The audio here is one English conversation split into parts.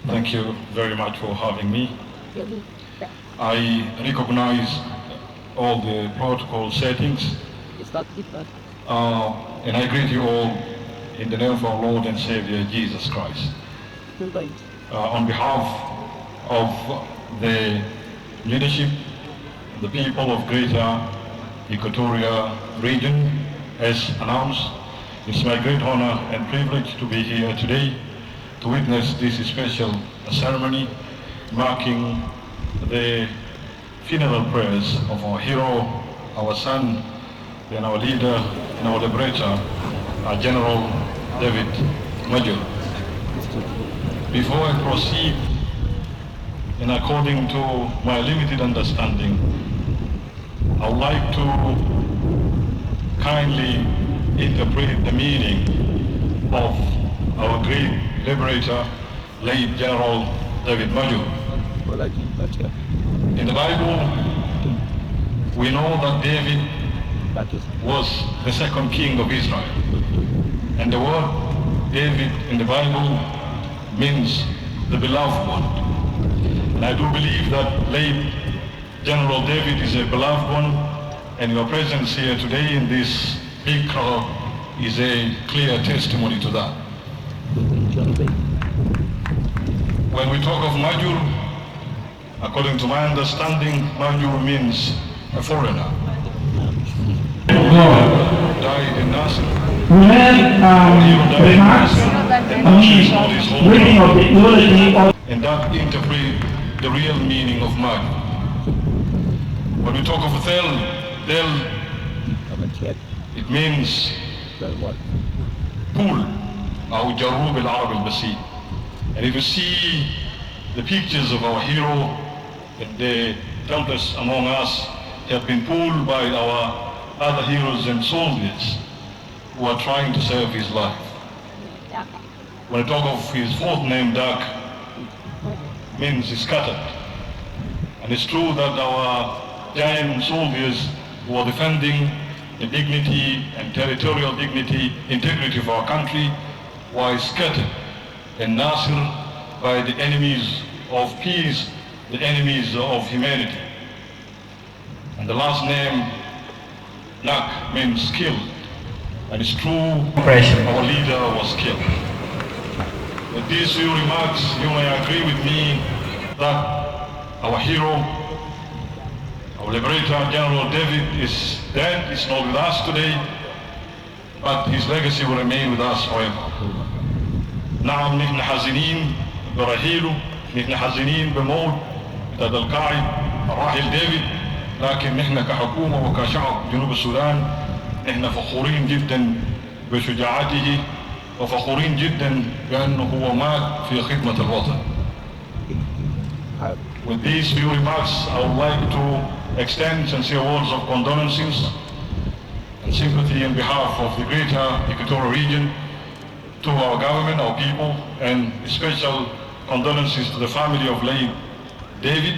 Thank you very much for having me. I recognize all the protocol settings, and I greet you all in the name of our Lord and Savior Jesus Christ. On behalf of the leadership, the people of Greater Equatorial Region, as announced, it's my great honor and privilege to be here today to witness this special ceremony marking the funeral prayers of our hero, our son, and our leader and our liberator, General David Majur. Before I proceed, and according to my limited understanding, I would like to kindly interpret the meaning of our great liberator, late General David Majur. In the Bible, we know that David was the second king of Israel. And the word David in the Bible means the beloved one. And I do believe that late General David is a beloved one, and your presence here today in this big crowd is a clear testimony to that. When we talk of Majur, according to my understanding, Majur means a foreigner. Died in Nasser. And that interprets the real meaning of Majur. When we talk of Del, it means pool, أو جروب العرب البسيط. And if you see the pictures of our hero, the elders among us have been pulled by our other heroes and soldiers who are trying to save his life. When I talk of his fourth name, Dak, means scattered. And it's true that our giant soldiers who are defending the dignity and territorial integrity of our country were scattered in Nasser by the enemies of peace, the enemies of humanity. And the last name, Dak, means killed. And it's true, our leader was killed. With these few remarks, you may agree with me that our hero, our liberator, General David, is dead. He's not with us today, but his legacy will remain with us forever. نعم نحن حزينين برحيله، نحن حزينين بموت هذا القائد الراحل ديفيد، لكن نحن كحكومة وكشعب جنوب السودان نحن فخورين جدا بشجاعته وفخورين جدا بأنه هو مات في خدمة الوطن. With these few remarks, I would like to extend sincere words of condolences and sympathy on behalf of the Greater Equatorial Region to our government, our people, and special condolences to the family of late David.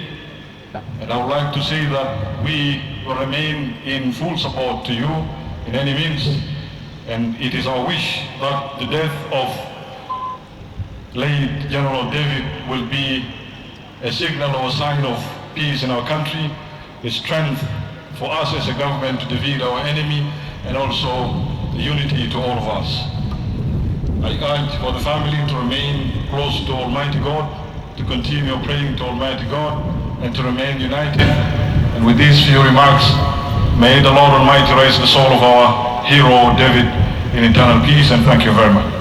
And I would like to say that we will remain in full support to you in any means. And it is our wish that the death of late General David will be a signal or a sign of peace in our country, a strength for us as a government to defeat our enemy, and also the unity to all of us. I urge for the family to remain close to Almighty God, to continue praying to Almighty God, and to remain united. And with these few remarks, may the Lord Almighty raise the soul of our hero David in eternal peace, and thank you very much.